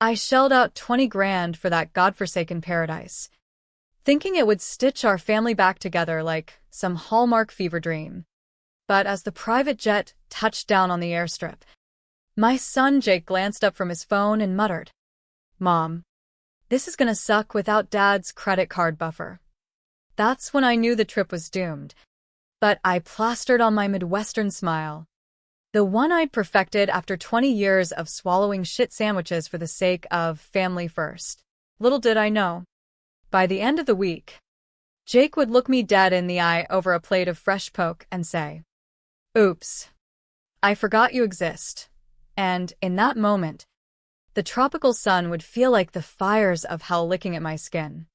I shelled out 20 grand for that godforsaken paradise, thinking it would stitch our family back together like some Hallmark fever dream. But as the private jet touched down on the airstrip, my son Jake glanced up from his phone and muttered, "Mom, this is gonna suck without Dad's credit card buffer." That's when I knew the trip was doomed, but I plastered on my Midwestern smile, the one I'd perfected after 20 years of swallowing shit sandwiches for the sake of family first. Little did I know, by the end of the week, Jake would look me dead in the eye over a plate of fresh poke and say, "Oops, I forgot you exist." And in that moment, the tropical sun would feel like the fires of hell licking at my skin.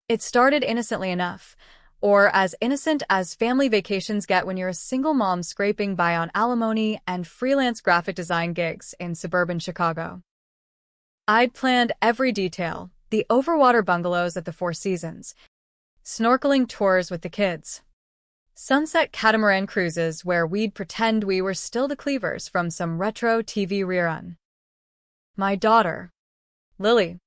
It started innocently enough, or as innocent as family vacations get when you're a single mom scraping by on alimony and freelance graphic design gigs in suburban Chicago. I'd planned every detail, the overwater bungalows at the Four Seasons, snorkeling tours with the kids, sunset catamaran cruises where we'd pretend we were still the Cleavers from some retro TV rerun. My daughter, Lily,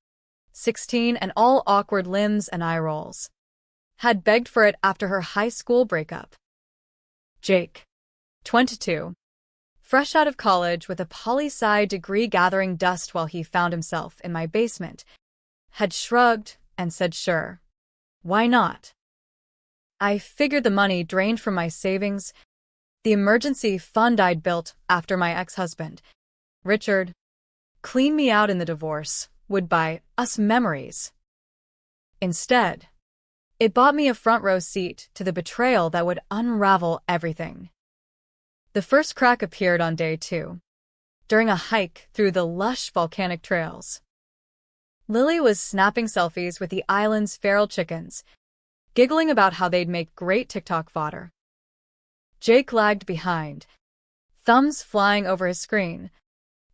16 and all awkward limbs and eye rolls, had begged for it after her high school breakup. Jake, 22, fresh out of college with a poli-sci degree gathering dust while he found himself in my basement, had shrugged and said sure, why not? I figured the money drained from my savings, the emergency fund I'd built after my ex-husband, Richard, cleaned me out in the divorce, would buy us memories. Instead, it bought me a front-row seat to the betrayal that would unravel everything. The first crack appeared on day 2, during a hike through the lush volcanic trails. Lily was snapping selfies with the island's feral chickens, giggling about how they'd make great TikTok fodder. Jake lagged behind, thumbs flying over his screen,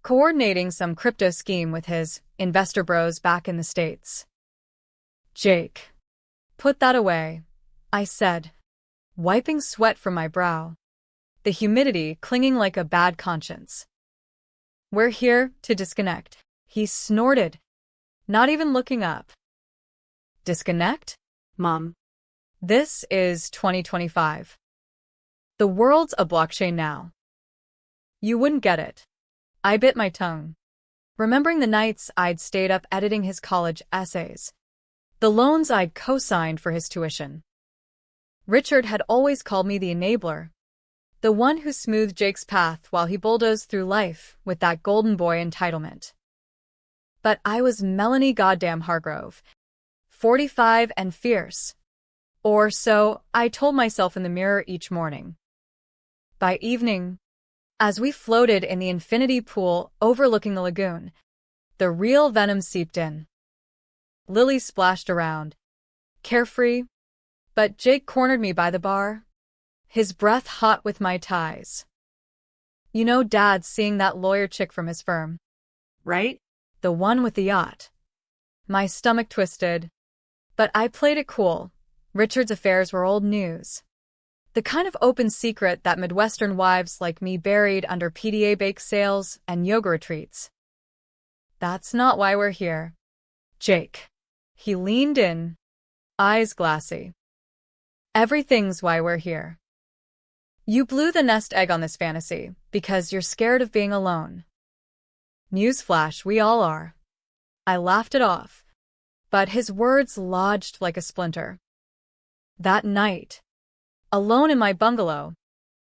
coordinating some crypto scheme with his investor bros back in the States. "Jake, put that away," I said, wiping sweat from my brow, the humidity clinging like a bad conscience. "We're here to disconnect," he snorted, not even looking up. "Disconnect? Mom. This is 2025. The world's a blockchain now. You wouldn't get it." I bit my tongue, remembering the nights I'd stayed up editing his college essays, the loans I'd co-signed for his tuition. Richard had always called me the enabler, the one who smoothed Jake's path while he bulldozed through life with that golden boy entitlement. But I was Melanie Goddamn Hargrove, 45 and fierce. Or so I told myself in the mirror each morning. By evening, as we floated in the infinity pool overlooking the lagoon, the real venom seeped in. Lily splashed around, carefree, but Jake cornered me by the bar, his breath hot with my ties. "You know Dad's seeing that lawyer chick from his firm, right? The one with the yacht." My stomach twisted, but I played it cool. Richard's affairs were old news. The kind of open secret that Midwestern wives like me buried under PDA bake sales and yoga retreats. "That's not why we're here, Jake." He leaned in, eyes glassy. "Everything's why we're here. You blew the nest egg on this fantasy because you're scared of being alone." Newsflash, we all are. I laughed it off, but his words lodged like a splinter. That night, alone in my bungalow,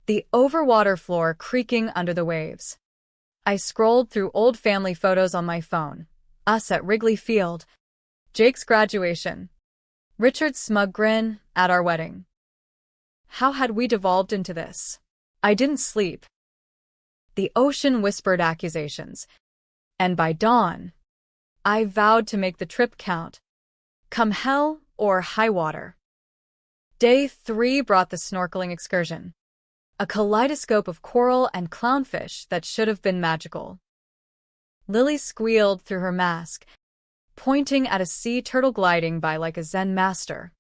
the overwater floor creaking under the waves, I scrolled through old family photos on my phone. Us at Wrigley Field, Jake's graduation, Richard's smug grin at our wedding. How had we devolved into this? I didn't sleep. The ocean whispered accusations, and by dawn, I vowed to make the trip count, come hell or high water. Day 3 brought the snorkeling excursion, a kaleidoscope of coral and clownfish that should have been magical. Lily squealed through her mask, pointing at a sea turtle gliding by like a Zen master.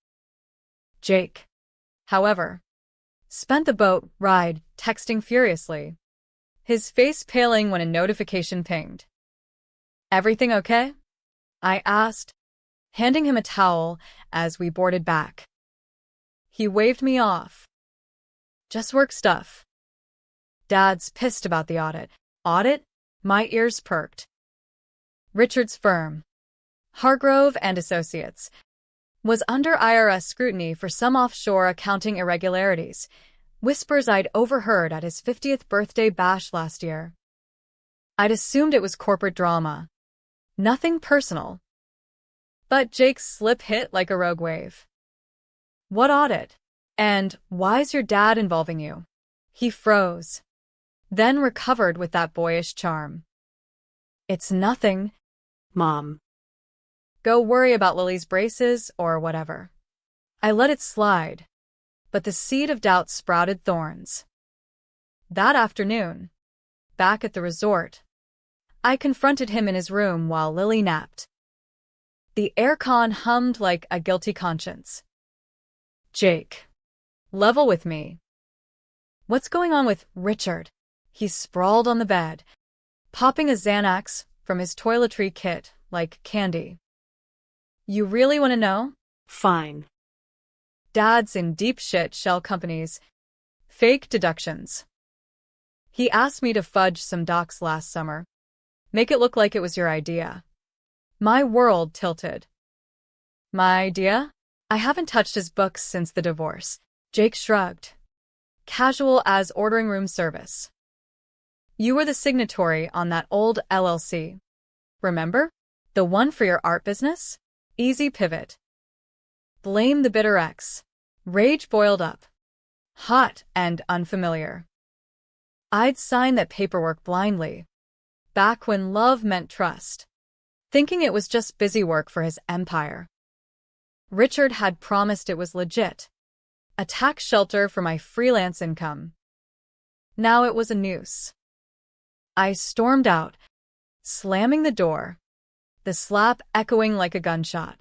Jake, however, spent the boat ride texting furiously, his face paling when a notification pinged. Everything okay? I asked, handing him a towel as we boarded back. He waved me off. Just work stuff. Dad's pissed about the audit. Audit? My ears perked. Richard's firm, Hargrove and Associates, was under IRS scrutiny for some offshore accounting irregularities, whispers I'd overheard at his 50th birthday bash last year. I'd assumed it was corporate drama. Nothing personal. But Jake's slip hit like a rogue wave. What audit? And why's your dad involving you? He froze, then recovered with that boyish charm. It's nothing, Mom. Go worry about Lily's braces or whatever. I let it slide, but the seed of doubt sprouted thorns. That afternoon, back at the resort, I confronted him in his room while Lily napped. The aircon hummed like a guilty conscience. Jake, level with me. What's going on with Richard? He sprawled on the bed, popping a Xanax from his toiletry kit like candy. You really want to know? Fine. Dad's in deep shit, shell companies. Fake deductions. He asked me to fudge some docs last summer. Make it look like it was your idea. My world tilted. My idea? I haven't touched his books since the divorce. Jake shrugged. Casual as ordering room service. You were the signatory on that old LLC. Remember? The one for your art business? Easy pivot. Blame the bitter ex. Rage boiled up. Hot and unfamiliar. I'd signed that paperwork blindly. Back when love meant trust. Thinking it was just busy work for his empire. Richard had promised it was legit. A tax shelter for my freelance income. Now it was a noose. I stormed out, slamming the door, the slap echoing like a gunshot.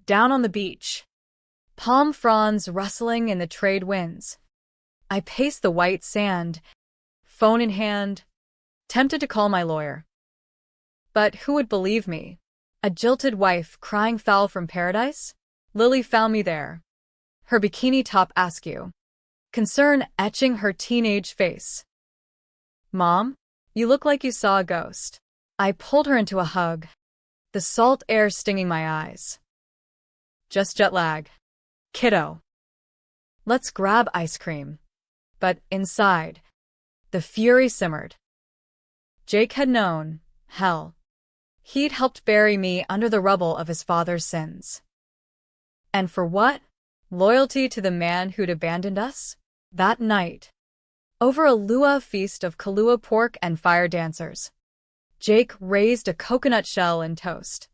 Down on the beach, palm fronds rustling in the trade winds, I paced the white sand, phone in hand, tempted to call my lawyer. But who would believe me? A jilted wife crying foul from paradise? Lily found me there. Her bikini top askew, concern etching her teenage face. Mom, you look like you saw a ghost. I pulled her into a hug, the salt air stinging my eyes. Just jet lag. Kiddo. Let's grab ice cream. But inside, the fury simmered. Jake had known, hell. He'd helped bury me under the rubble of his father's sins. And for what? Loyalty to the man who'd abandoned us? That night, over a luau feast of Kahlua pork and fire dancers, Jake raised a coconut shell and toast.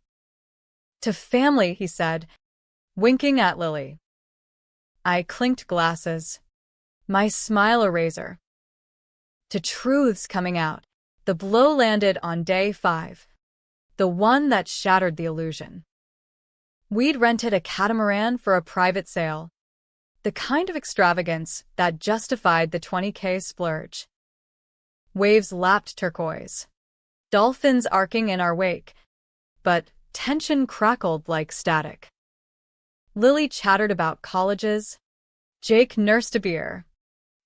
To family, he said, winking at Lily. I clinked glasses, my smile a razor. To truths coming out, the blow landed on day 5, the one that shattered the illusion. We'd rented a catamaran for a private sail, the kind of extravagance that justified the $20K splurge. Waves lapped turquoise, dolphins arcing in our wake, but tension crackled like static. Lily chattered about colleges, Jake nursed a beer,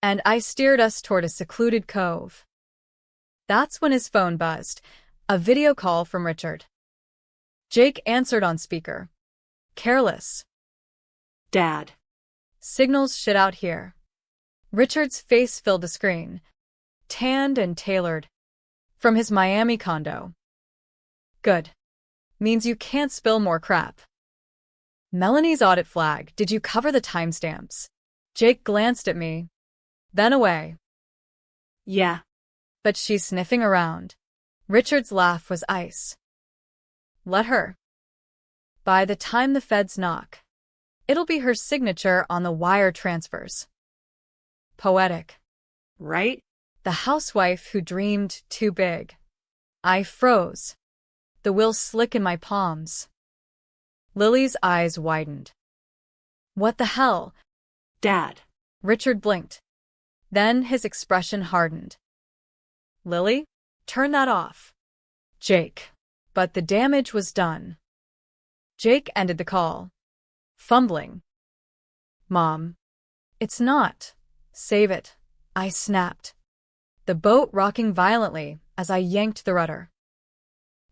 and I steered us toward a secluded cove. That's when his phone buzzed, a video call from Richard. Jake answered on speaker. Careless. Dad. Signals shit out here. Richard's face filled the screen, tanned and tailored, from his Miami condo. Good. Means you can't spill more crap. Melanie's audit flag. Did you cover the timestamps? Jake glanced at me, then away. Yeah. But she's sniffing around. Richard's laugh was ice. Let her. By the time the feds knock, it'll be her signature on the wire transfers. Poetic. Right? The housewife who dreamed too big. I froze, the will slick in my palms. Lily's eyes widened. What the hell? Dad. Richard blinked. Then his expression hardened. Lily, turn that off. Jake. but the damage was done. Jake ended the call, fumbling. "Mom, it's not. Save it," I snapped, the boat rocking violently as I yanked the rudder.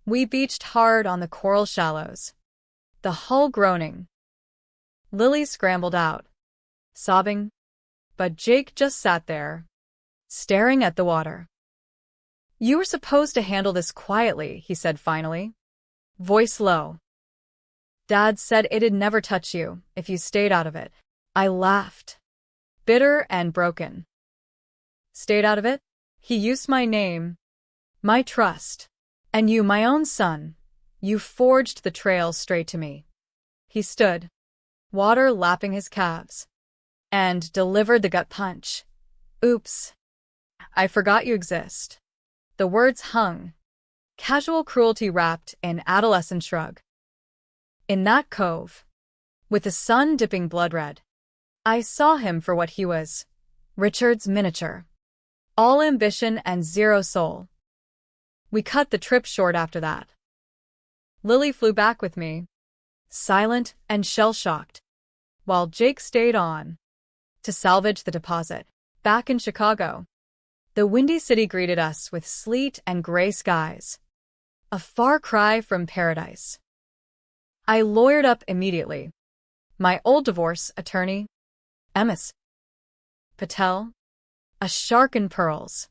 We beached hard on the coral shallows, the hull groaning. Lily scrambled out, sobbing, but Jake just sat there, staring at the water. "You were supposed to handle this quietly," he said finally, voice low. "Dad said it'd never touch you if you stayed out of it." I laughed, bitter and broken. "Stayed out of it?" He used my name, my trust, and you, my own son. You forged the trail straight to me. He stood, water lapping his calves, and delivered the gut punch. "Oops. I forgot you exist." The words hung, casual cruelty wrapped in adolescent shrug. In that cove, with the sun dipping blood-red, I saw him for what he was, Richard's miniature. All ambition and zero soul. We cut the trip short after that. Lily flew back with me, silent and shell-shocked, while Jake stayed on to salvage the deposit. Back in Chicago, the Windy City greeted us with sleet and gray skies, a far cry from paradise. I lawyered up immediately. My old divorce attorney, Ms. Patel, a shark in pearls.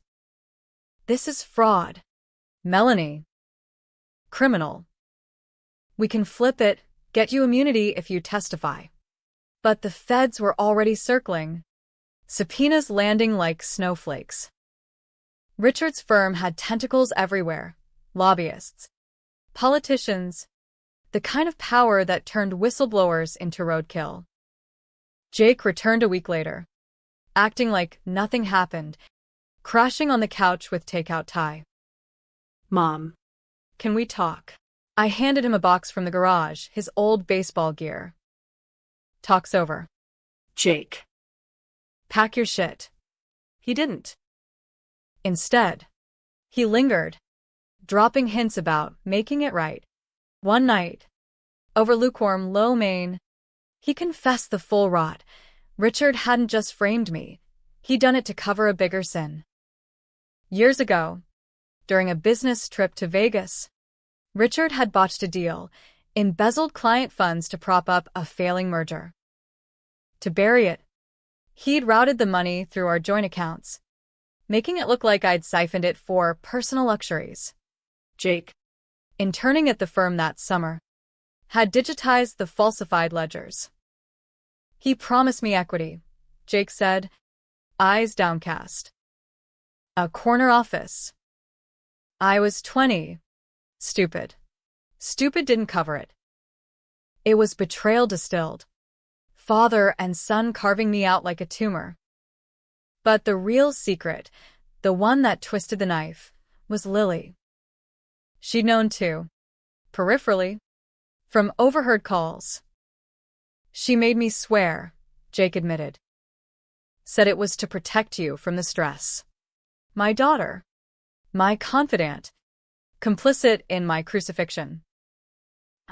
"This is fraud, Melanie. Criminal. We can flip it, get you immunity if you testify." But the feds were already circling, subpoenas landing like snowflakes. Richard's firm had tentacles everywhere, lobbyists, politicians, the kind of power that turned whistleblowers into roadkill. Jake returned a week later, acting like nothing happened, crashing on the couch with takeout Thai. "Mom, can we talk?" I handed him a box from the garage, his old baseball gear. "Talk's over. Jake. Pack your shit." He didn't. Instead, he lingered, dropping hints about making it right. One night, over lukewarm lo mein, he confessed the full rot. Richard hadn't just framed me, he'd done it to cover a bigger sin. Years ago, during a business trip to Vegas, Richard had botched a deal, embezzled client funds to prop up a failing merger. To bury it, he'd routed the money through our joint accounts, making it look like I'd siphoned it for personal luxuries. Jake, interning at the firm that summer, had digitized the falsified ledgers. "He promised me equity," Jake said, eyes downcast. "A corner office." I was 20. Stupid. Stupid didn't cover it. It was betrayal distilled. Father and son carving me out like a tumor. But the real secret, the one that twisted the knife, was Lily. She'd known too, peripherally, from overheard calls. "She made me swear," Jake admitted. "Said it was to protect you from the stress." My daughter, my confidant, complicit in my crucifixion.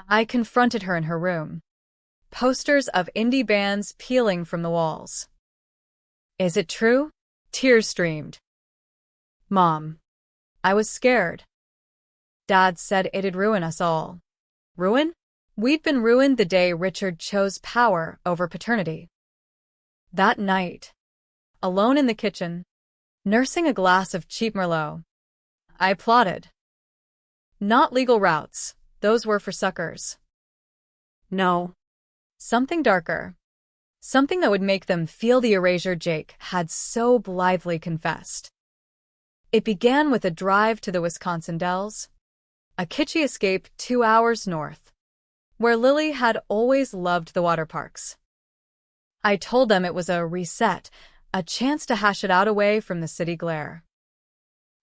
I confronted her in her room, posters of indie bands peeling from the walls. "Is it true?" Tears streamed. "Mom, I was scared. Dad said it'd ruin us all." Ruin? We'd been ruined the day Richard chose power over paternity. That night, alone in the kitchen, nursing a glass of cheap Merlot, I plotted. Not legal routes, those were for suckers. No. Something darker. Something that would make them feel the erasure Jake had so blithely confessed. It began with a drive to the Wisconsin Dells, a kitschy escape 2 hours north, where Lily had always loved the water parks. I told them it was a reset, a chance to hash it out away from the city glare.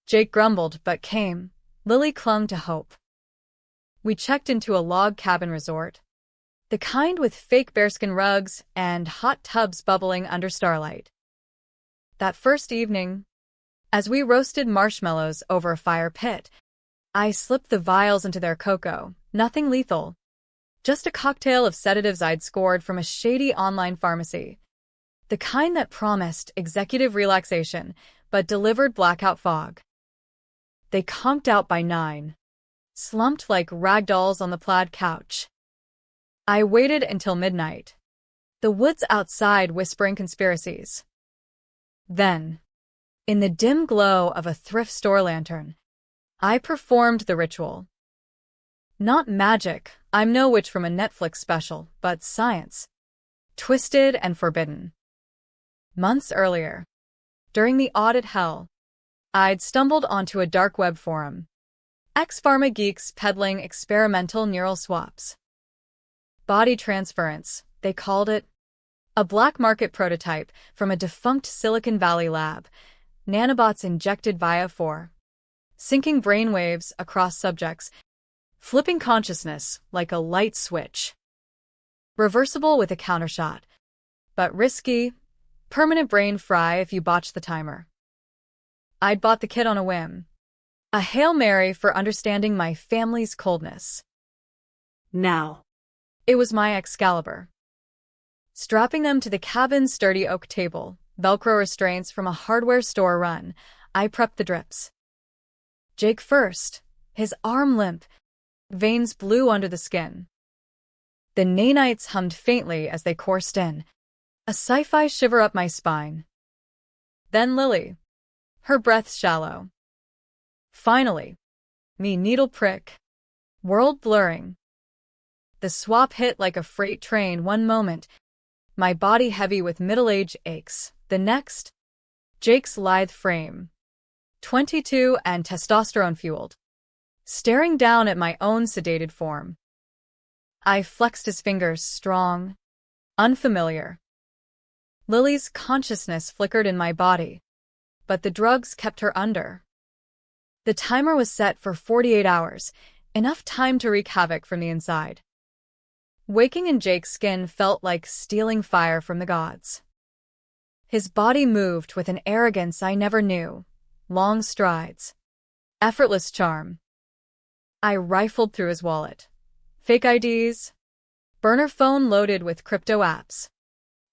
Jake grumbled but came. Lily clung to hope. We checked into a log cabin resort, the kind with fake bearskin rugs and hot tubs bubbling under starlight. That first evening, as we roasted marshmallows over a fire pit, I slipped the vials into their cocoa, nothing lethal. Just a cocktail of sedatives I'd scored from a shady online pharmacy. The kind that promised executive relaxation, but delivered blackout fog. They conked out by 9. Slumped like ragdolls on the plaid couch. I waited until midnight. The woods outside whispering conspiracies. Then, in the dim glow of a thrift store lantern, I performed the ritual. Not magic, I'm no witch from a Netflix special, but science. Twisted and forbidden. Months earlier, during the audit hell, I'd stumbled onto a dark web forum. Ex-pharma geeks peddling experimental neural swaps. Body transference, they called it. A black market prototype from a defunct Silicon Valley lab. Nanobots injected via syncing brainwaves across subjects, flipping consciousness like a light switch. Reversible with a countershot, but risky, permanent brain fry if you botch the timer. I'd bought the kit on a whim. A Hail Mary for understanding my family's coldness. Now. It was my Excalibur. Strapping them to the cabin's sturdy oak table, Velcro restraints from a hardware store run, I prepped the drips. Jake first, his arm limp, veins blue under the skin. The nanites hummed faintly as they coursed in, a sci-fi shiver up my spine. Then Lily, her breath shallow. Finally, me needle prick, world blurring. The swap hit like a freight train one moment, my body heavy with middle-age aches, the next, Jake's lithe frame, 22 and testosterone-fueled, staring down at my own sedated form. I flexed his fingers, strong, unfamiliar. Lily's consciousness flickered in my body, but the drugs kept her under. The timer was set for 48 hours, enough time to wreak havoc from the inside. Waking in Jake's skin felt like stealing fire from the gods. His body moved with an arrogance I never knew, long strides, effortless charm. I rifled through his wallet. Fake IDs, burner phone loaded with crypto apps,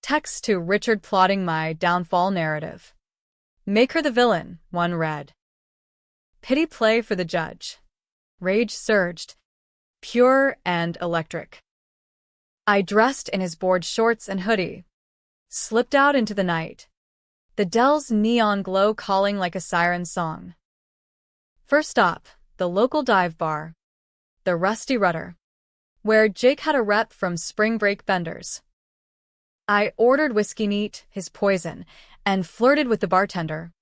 texts to Richard plotting my downfall narrative. Make her the villain, one read. Pity play for the judge. Rage surged, pure and electric. I dressed in his board shorts and hoodie, slipped out into the night, the Dell's neon glow calling like a siren song. First stop, the local dive bar, the Rusty Rudder, where Jake had a rep from spring break benders. I ordered whiskey neat, his poison, and flirted with the bartender,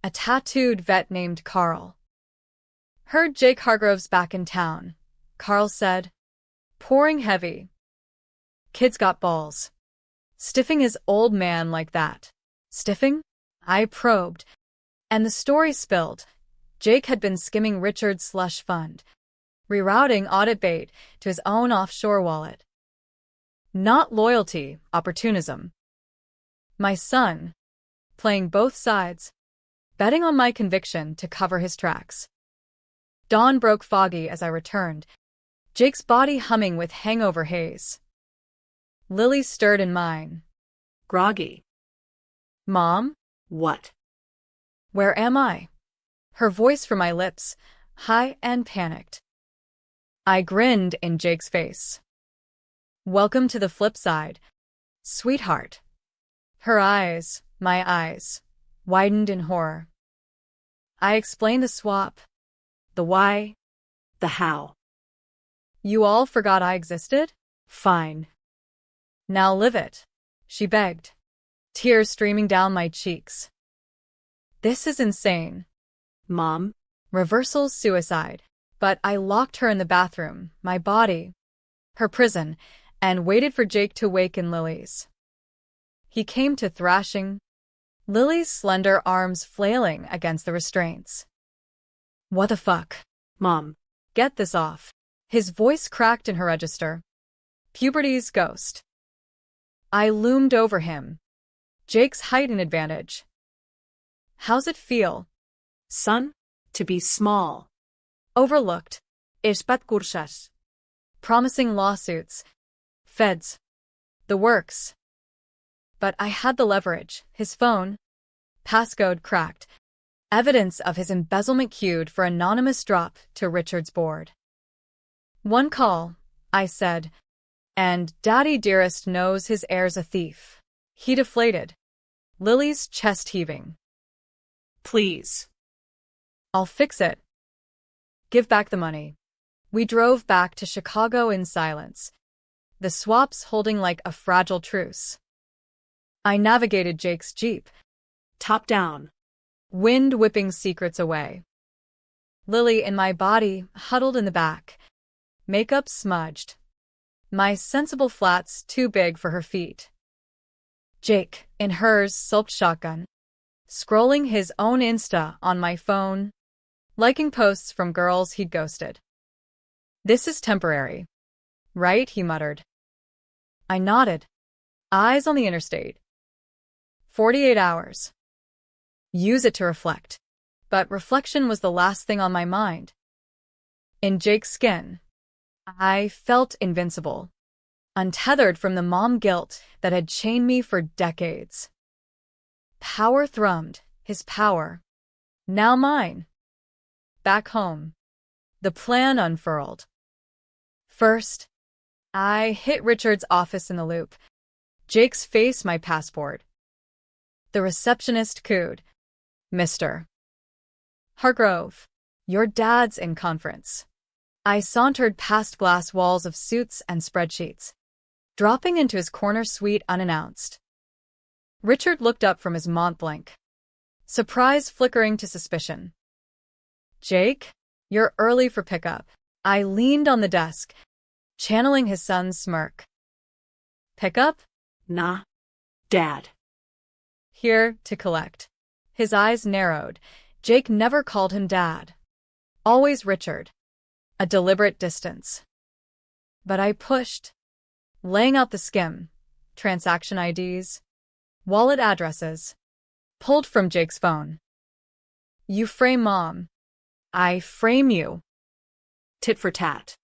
a tattooed vet named Carl. Heard Jake Hargrove's back in town, Carl said, pouring heavy. Kid's got balls. Stiffing his old man like that. Stiffing? I probed. And the story spilled. Jake had been skimming Richard's slush fund, rerouting audit bait to his own offshore wallet. Not loyalty, opportunism. My son, playing both sides, betting on my conviction to cover his tracks. Dawn broke foggy as I returned, Jake's body humming with hangover haze. Lily stirred in mine. Groggy. Mom? What? Where am I? Her voice from my lips, high and panicked. I grinned in Jake's face. Welcome to the flip side, sweetheart. Her eyes, my eyes, widened in horror. I explained the swap, the why, The how. You all forgot I existed? Fine. Now live it, she begged, tears streaming down my cheeks. This is insane. Mom? Reversal suicide. But I locked her in the bathroom, my body, her prison, and waited for Jake to waken Lily's. He came to thrashing, Lily's slender arms flailing against the restraints. What the fuck? Mom. Get this off. His voice cracked in her register. Puberty's ghost. I loomed over him. Jake's heightened advantage. How's it feel? Son? To be small. Overlooked. Ispat kursas. Promising lawsuits. Feds. The works. But I had the leverage. His phone. Passcode cracked. Evidence of his embezzlement queued for anonymous drop to Richard's board. One call, I said, and Daddy Dearest knows his heir's a thief. He deflated. Lily's chest heaving. Please. I'll fix it. Give back the money. We drove back to Chicago in silence, the swaps holding like a fragile truce. I navigated Jake's Jeep. Top down. Wind whipping secrets away. Lily in my body, huddled in the back. Makeup smudged. My sensible flats too big for her feet. Jake, in hers, sulped shotgun. Scrolling his own Insta on my phone. Liking posts from girls he'd ghosted. This is temporary. Right? He muttered. I nodded. Eyes on the interstate. 48 hours. Use it to reflect. But reflection was the last thing on my mind. In Jake's skin, I felt invincible, untethered from the mom guilt that had chained me for decades. Power thrummed, his power. Now mine. Back home, the plan unfurled. First, I hit Richard's office in the loop. Jake's face my passport. The receptionist cooed. Mr. Hargrove, your dad's in conference. I sauntered past glass walls of suits and spreadsheets, dropping into his corner suite unannounced. Richard looked up from his Mont Blanc, surprise flickering to suspicion. Jake, you're early for pickup. I leaned on the desk, channeling his son's smirk. Pickup? Nah. Dad. Here to collect. His eyes narrowed. Jake never called him Dad. Always Richard. A deliberate distance. But I pushed, laying out the skim, transaction IDs, wallet addresses, pulled from Jake's phone. You frame Mom. I frame you. Tit for tat.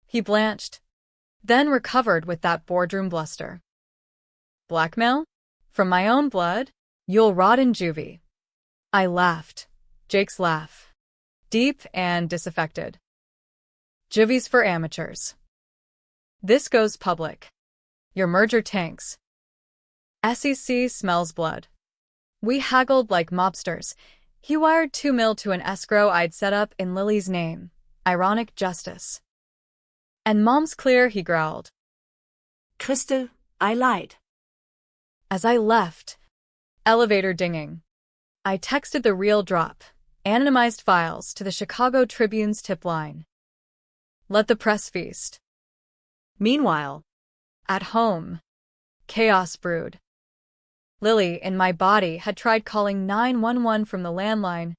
He blanched, then recovered with that boardroom bluster. Blackmail? From my own blood? You'll rot in juvie. I laughed. Jake's laugh. Deep and disaffected. Juvie's for amateurs. This goes public. Your merger tanks. SEC smells blood. We haggled like mobsters. He wired $2 million to an escrow I'd set up in Lily's name. Ironic justice. And Mom's clear, he growled. Crystal, I lied. As I left, elevator dinging, I texted the real drop, anonymized files to the Chicago Tribune's tip line. Let the press feast. Meanwhile, At home, chaos brewed. Lily, in my body, had tried calling 911 from the landline,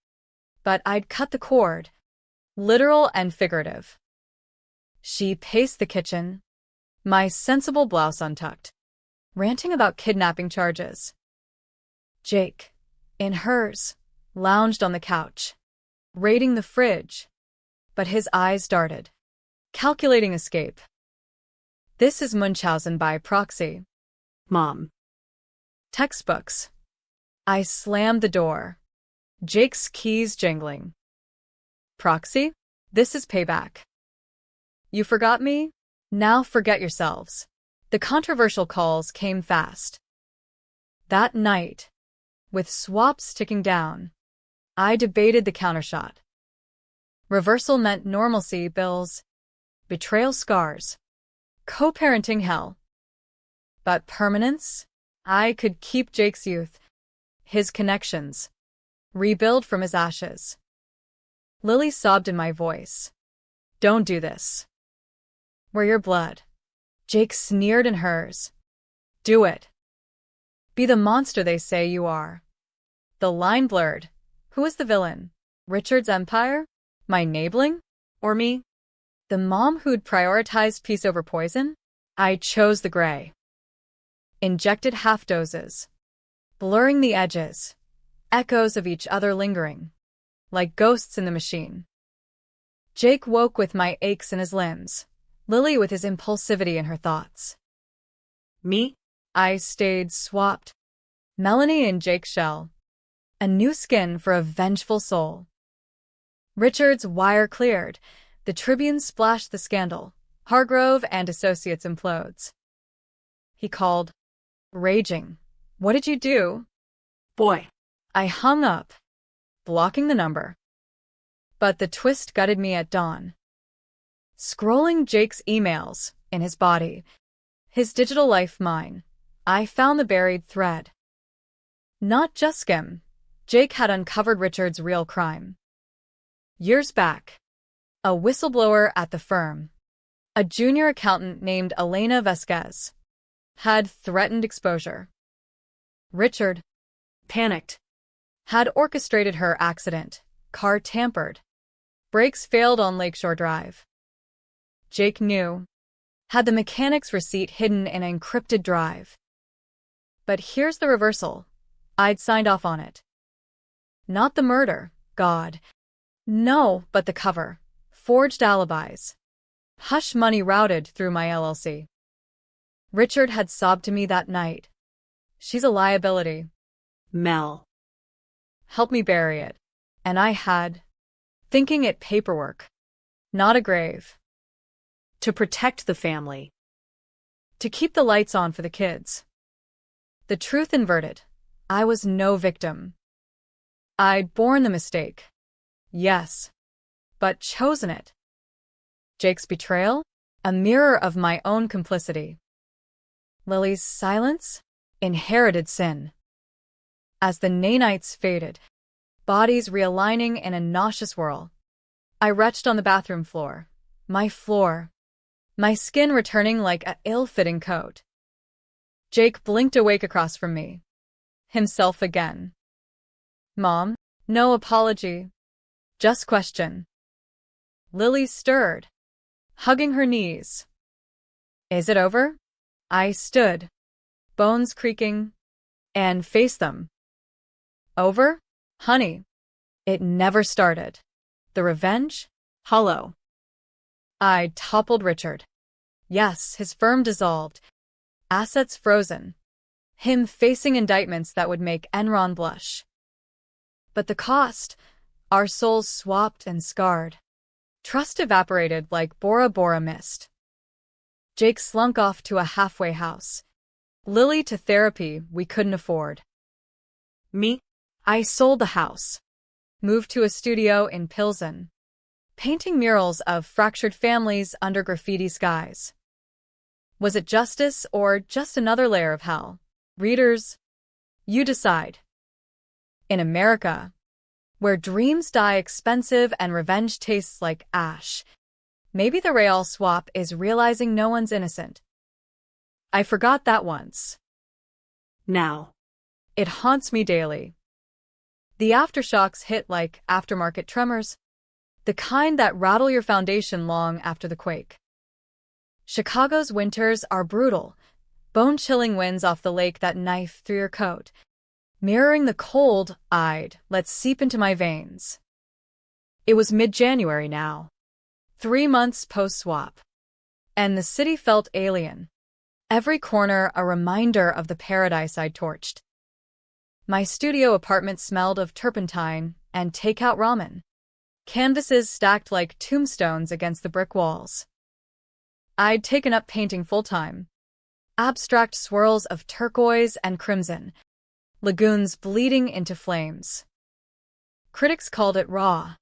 but I'd cut the cord, literal and figurative. She paced the kitchen, my sensible blouse untucked, ranting about kidnapping charges. Jake, in hers, lounged on the couch, raiding the fridge, but his eyes darted, calculating escape. This is Munchausen by proxy. Mom. Textbooks. I slammed the door. Jake's keys jingling. Proxy? This is payback. You forgot me? Now forget yourselves. The controversial calls came fast. That night, with swaps ticking down, I debated the countershot. Reversal meant normalcy, bills, betrayal scars, co-parenting hell. But permanence? I could keep Jake's youth, his connections, rebuild from his ashes. Lily sobbed in my voice. Don't do this. We're your blood. Jake sneered in hers. Do it. Be the monster they say you are. The line blurred. Who is the villain? Richard's empire? My enabling? Or me? The mom who'd prioritized peace over poison? I chose the gray. Injected half doses, blurring the edges, echoes of each other lingering, like ghosts in the machine. Jake woke with my aches in his limbs, Lily with his impulsivity in her thoughts. Me? I stayed swapped. Melanie in Jake's shell. A new skin for a vengeful soul. Richard's wire cleared. The Tribune splashed the scandal. Hargrove and Associates implodes. He called. Raging. What did you do? Boy. I hung up, blocking the number. But the twist gutted me at dawn. Scrolling Jake's emails, in his body, his digital life mine, I found the buried thread. Not just skim. Jake had uncovered Richard's real crime. Years back, a whistleblower at the firm, a junior accountant named Elena Vasquez, had threatened exposure. Richard, Panicked. had orchestrated her accident, car tampered. Brakes failed on Lakeshore Drive. Jake knew, had the mechanic's receipt hidden in an encrypted drive. But here's the reversal. I'd signed off on it. Not the murder, God. No, but the cover. Forged alibis. Hush money routed through my LLC. Richard had sobbed to me that night. She's a liability. Mel. Help me bury it. And I had. Thinking it paperwork. Not a grave. To protect the family. To keep the lights on for the kids. The truth inverted. I was no victim. I'd borne the mistake. Yes. But chosen it. Jake's betrayal? A mirror of my own complicity. Lily's silence? Inherited sin. As the nanites faded, bodies realigning in a nauseous whirl, I retched on the bathroom floor. My floor. My skin returning like a ill-fitting coat. Jake blinked awake across from me. Himself again. Mom, no apology. Just question. Lily stirred, hugging her knees. Is it over? I stood, bones creaking, and faced them. Over? Honey. It never started. The revenge? Hollow. I toppled Richard. Yes, his firm dissolved. Assets frozen. Him facing indictments that would make Enron blush. But the cost? Our souls swapped and scarred. Trust evaporated like Bora Bora mist. Jake slunk off to a halfway house. Lily to therapy we couldn't afford. Me? I sold the house. Moved to a studio in Pilsen. Painting murals of fractured families under graffiti skies. Was it justice or just another layer of hell? Readers, you decide. In America, where dreams die expensive and revenge tastes like ash, maybe the real swap is realizing no one's innocent. I forgot that once. Now. It haunts me daily. The aftershocks hit like aftermarket tremors, the kind that rattle your foundation long after the quake. Chicago's winters are brutal, bone-chilling winds off the lake that knife through your coat, mirroring the cold I'd let seep into my veins. It was mid-January now, 3 months post-swap, and the city felt alien. Every corner a reminder of the paradise I'd torched. My studio apartment smelled of turpentine and takeout ramen. Canvases stacked like tombstones against the brick walls. I'd taken up painting full-time. Abstract swirls of turquoise and crimson, lagoons bleeding into flames. Critics called it raw,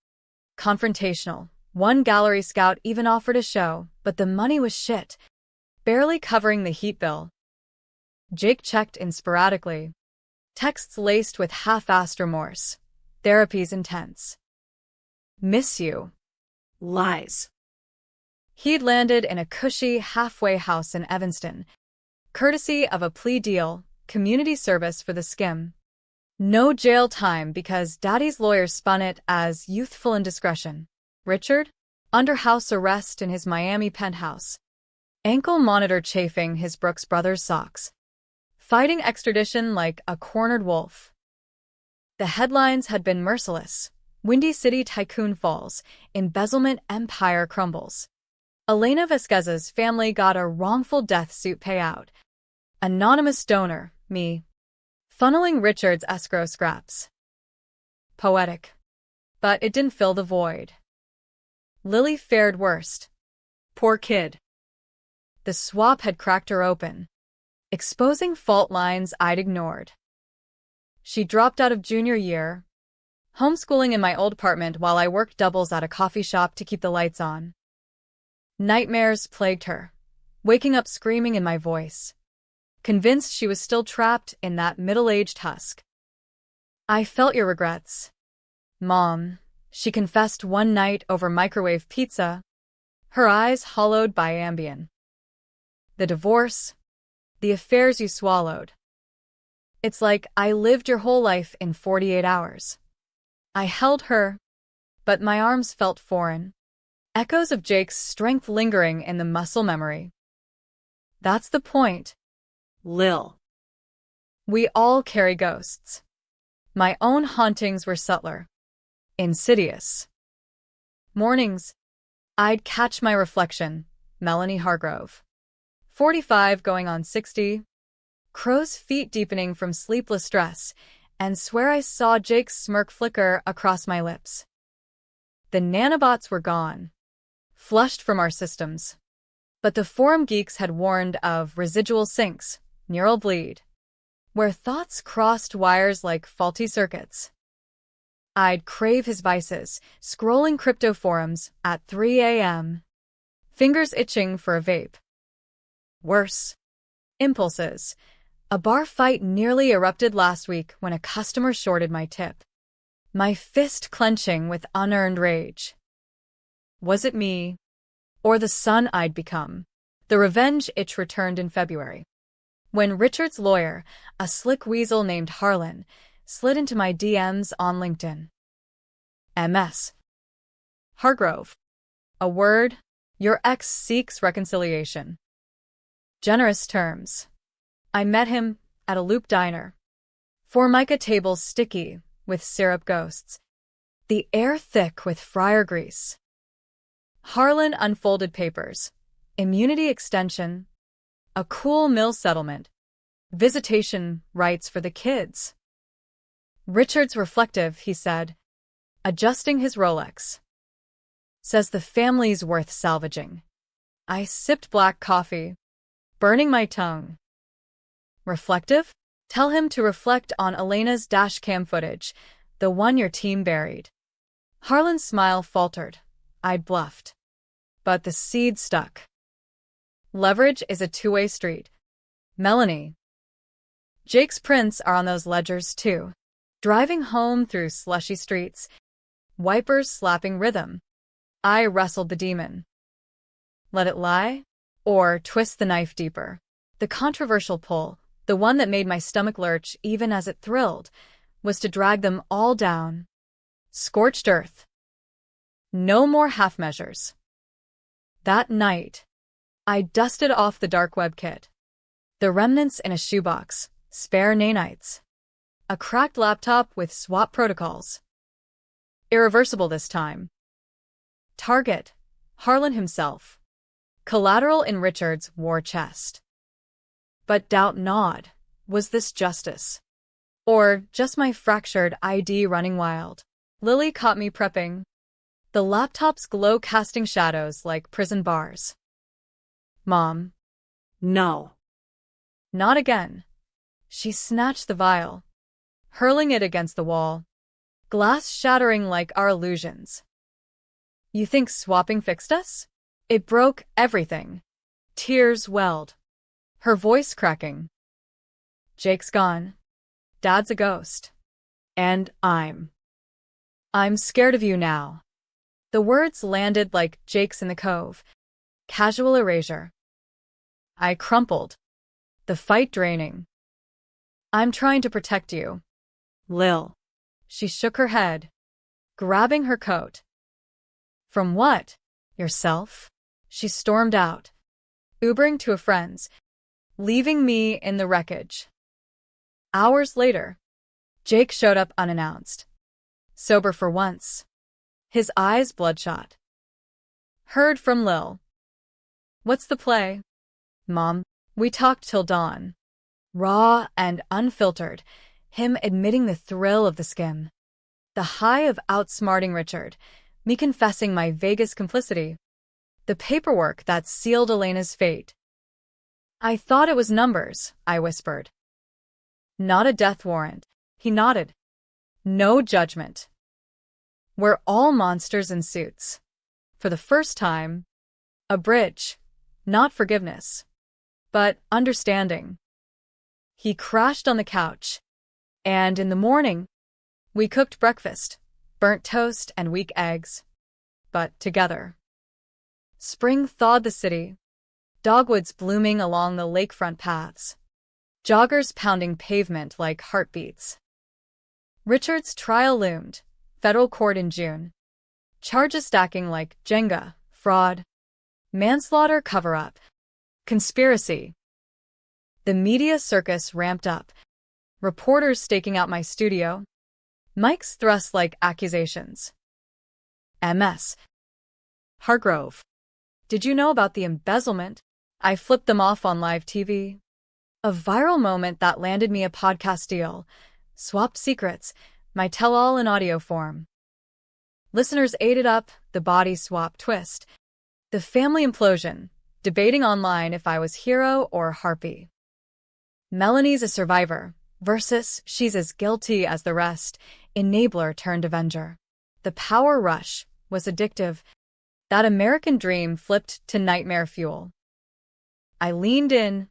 confrontational. One gallery scout even offered a show, but the money was shit, barely covering the heat bill. Jake checked in sporadically. Texts laced with half-assed remorse. Therapy's intense. Miss you. Lies. He'd landed in a cushy halfway house in Evanston, courtesy of a plea deal, community service for the skim. No jail time because Daddy's lawyer spun it as youthful indiscretion. Richard? Under house arrest in his Miami penthouse. Ankle monitor chafing his Brooks Brothers socks. Fighting extradition like a cornered wolf. The headlines had been merciless. Windy City tycoon falls, embezzlement empire crumbles. Elena Vasquez's family got a wrongful death suit payout. Anonymous donor, me. Funneling Richard's escrow scraps. Poetic. But it didn't fill the void. Lily fared worst. Poor kid. The swap had cracked her open, exposing fault lines I'd ignored. She dropped out of junior year, homeschooling in my old apartment while I worked doubles at a coffee shop to keep the lights on. Nightmares plagued her, waking up screaming in my voice, convinced she was still trapped in that middle-aged husk. I felt your regrets, Mom, she confessed one night over microwave pizza, her eyes hollowed by Ambien. The divorce, the affairs you swallowed. It's like I lived your whole life in 48 hours. I held her, but my arms felt foreign, echoes of Jake's strength lingering in the muscle memory. That's the point, Lil. we all carry ghosts. My own hauntings were subtler, insidious. Mornings, I'd catch my reflection, Melanie Hargrove. 45 going on 60, crow's feet deepening from sleepless stress, and swear I saw Jake's smirk flicker across my lips. The nanobots were gone, flushed from our systems. But the forum geeks had warned of residual sinks, neural bleed, where thoughts crossed wires like faulty circuits. I'd crave his vices, scrolling crypto forums at 3 a.m., fingers itching for a vape. Worse, impulses. A bar fight nearly erupted last week when a customer shorted my tip, my fist clenching with unearned rage. Was it me, or the son I'd become? The revenge itch returned in February, when Richard's lawyer, a slick weasel named Harlan, slid into my DMs on LinkedIn. MS. Hargrove. A word, your ex seeks reconciliation. Generous terms. I met him at a Loop diner. Formica tables sticky with syrup ghosts, the air thick with fryer grease. Harlan unfolded papers, immunity extension, a cool mill settlement, visitation rights for the kids. Richard's reflective, he said, adjusting his Rolex. Says the family's worth salvaging. I sipped black coffee, burning my tongue. Reflective? Tell him to reflect on Elena's dashcam footage, the one your team buried. Harlan's smile faltered. I'd bluffed. But the seed stuck. Leverage is a two-way street. Melanie. Jake's prints are on those ledgers too. Driving home through slushy streets, wipers slapping rhythm. I wrestled the demon. Let it lie? Or twist the knife deeper? The controversial pull, the one that made my stomach lurch even as it thrilled, was to drag them all down. Scorched earth. No more half measures. That night, I dusted off the dark web kit. The remnants in a shoebox, spare nanites. A cracked laptop with swap protocols. Irreversible this time. Target, Harlan himself. Collateral in Richard's war chest. But doubt not, was this justice? Or just my fractured ID running wild? Lily caught me prepping. The laptop's glow casting shadows like prison bars. Mom. No. Not again. She snatched the vial, hurling it against the wall, glass shattering like our illusions. You think swapping fixed us? It broke everything. Tears welled. Her voice cracking. Jake's gone. Dad's a ghost. And I'm scared of you now. The words landed like Jake's in the cove. Casual erasure. I crumpled. The fight draining. I'm trying to protect you. Lil. She shook her head, grabbing her coat. From what? Yourself? She stormed out, Ubering to a friend's, leaving me in the wreckage. Hours later, Jake showed up unannounced. sober for once, his eyes bloodshot. Heard from Lil. What's the play? Mom, we talked till dawn. Raw and unfiltered, him admitting the thrill of the skim. The high of outsmarting Richard, me confessing my vaguest complicity. The paperwork that sealed Elena's fate. I thought it was numbers, I whispered. Not a death warrant, he nodded. No judgment. We're all monsters in suits. For the first time, a bridge, not forgiveness, but understanding. He crashed on the couch, and in the morning, we cooked breakfast, burnt toast and weak eggs, but together. Spring thawed the city, dogwoods blooming along the lakefront paths, joggers pounding pavement like heartbeats. Richard's trial loomed, federal court in June. Charges stacking like Jenga, fraud, manslaughter cover-up, conspiracy. The media circus ramped up, reporters staking out my studio, mics thrust like accusations. MS. Hargrove. Did you know about the embezzlement? I flipped them off on live TV. A viral moment that landed me a podcast deal. Swapped secrets, my tell-all in audio form. Listeners ate it up, the body swap twist. The family implosion, debating online if I was hero or harpy. Melanie's a survivor, versus she's as guilty as the rest, enabler turned avenger. The power rush was addictive. That American dream flipped to nightmare fuel. I leaned in,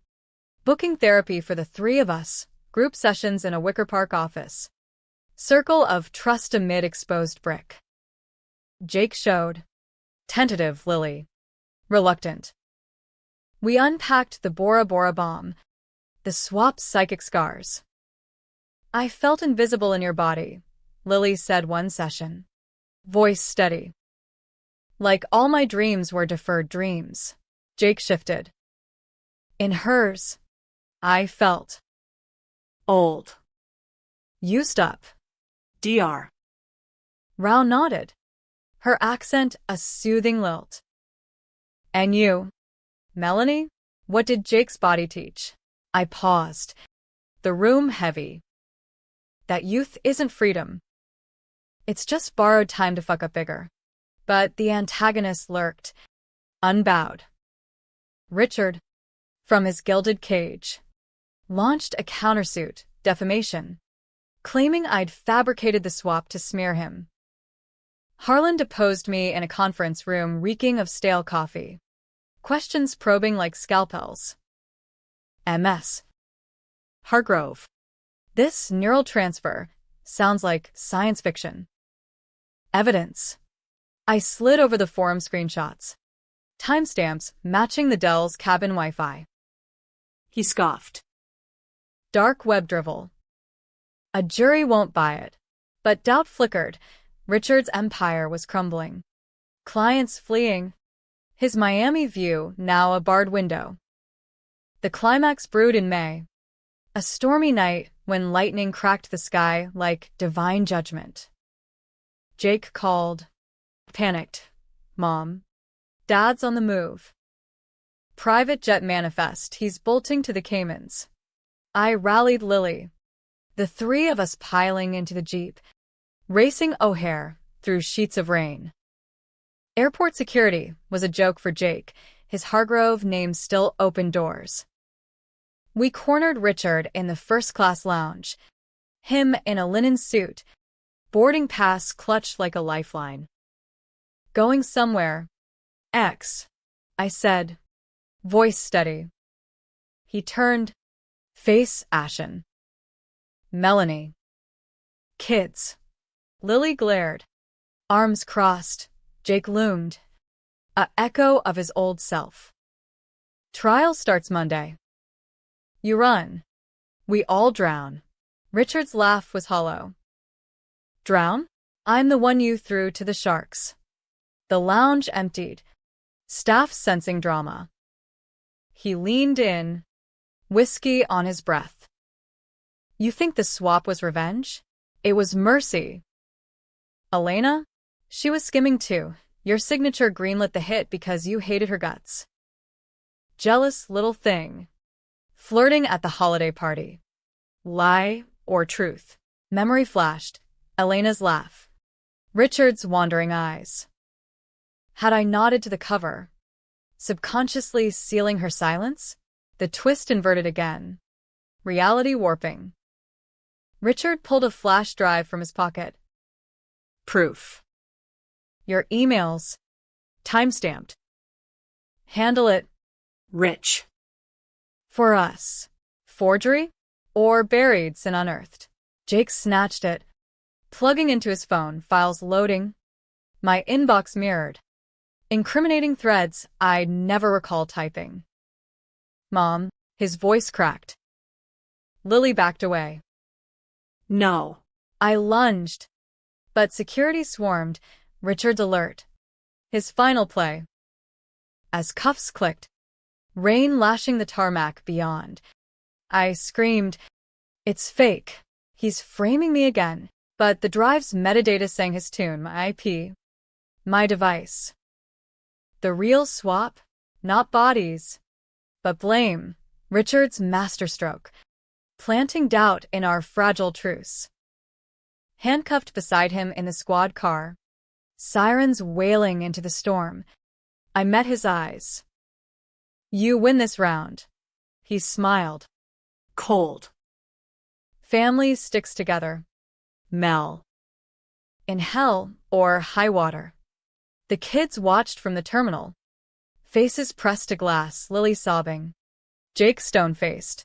booking therapy for the three of us, group sessions in a Wicker Park office. Circle of trust amid exposed brick. Jake showed. Tentative, Lily. Reluctant. We unpacked the Bora Bora bomb, the swap's psychic scars. I felt invisible in your body, Lily said one session. Voice steady. Like all my dreams were deferred dreams. Jake shifted. In hers, I felt Old. used up. Dr. Rao nodded, her accent a soothing lilt. And you, Melanie? What did Jake's body teach? I paused, the room heavy. That youth isn't freedom. It's just borrowed time to fuck up bigger. But the antagonist lurked, unbowed. Richard, from his gilded cage, launched a countersuit, defamation, claiming I'd fabricated the swap to smear him. Harlan deposed me in a conference room reeking of stale coffee. Questions probing like scalpels. MS. Hargrove. This neural transfer sounds like science fiction. Evidence. I slid over the forum screenshots. Timestamps matching the Dell's cabin Wi-Fi. He scoffed. Dark web drivel. A jury won't buy it. But doubt flickered. Richard's empire was crumbling. Clients fleeing. His Miami view now a barred window. The climax brewed in May. A stormy night when lightning cracked the sky like divine judgment. Jake called. Panicked. Mom. Dad's on the move. Private jet manifest, he's bolting to the Caymans. I rallied Lily. The three of us piling into the Jeep, racing O'Hare through sheets of rain. Airport security was a joke for Jake, his Hargrove name still opened doors. We cornered Richard in the first-class lounge, him in a linen suit, boarding pass clutched like a lifeline. Going somewhere. X, I said, voice steady. He turned, face ashen. Melanie. Kids. Lily glared. Arms crossed. Jake loomed. A echo of his old self. Trial starts Monday. You run. We all drown. Richard's laugh was hollow. Drown? I'm the one you threw to the sharks. The lounge emptied. Staff sensing drama. He leaned in, whiskey on his breath. You think the swap was revenge? It was mercy. Elena? She was skimming too. Your signature greenlit the hit because you hated her guts. Jealous little thing. Flirting at the holiday party. Lie or truth? Memory flashed. Elena's laugh. Richard's wandering eyes. Had I nodded to the cover, subconsciously sealing her silence? The twist inverted again. Reality warping. Richard pulled a flash drive from his pocket. Proof. Your emails. Timestamped. Handle it. Rich. For us. Forgery? Or buried and unearthed? Jake snatched it. Plugging into his phone, files loading. My inbox mirrored. Incriminating threads I'd never recall typing. Mom, his voice cracked. Lily backed away. No. I lunged. But security swarmed, Richard's alert. His final play. As cuffs clicked, rain lashing the tarmac beyond, I screamed, "It's fake. He's framing me again." But the drive's metadata sang his tune, my IP. My device. The real swap? Not bodies. But blame. Richard's masterstroke. Planting doubt in our fragile truce. Handcuffed beside him in the squad car. Sirens wailing into the storm. I met his eyes. You win this round. He smiled. Cold. Family sticks together. Mel. In hell or high water. The kids watched from the terminal. Faces pressed to glass, Lily sobbing. Jake stone-faced.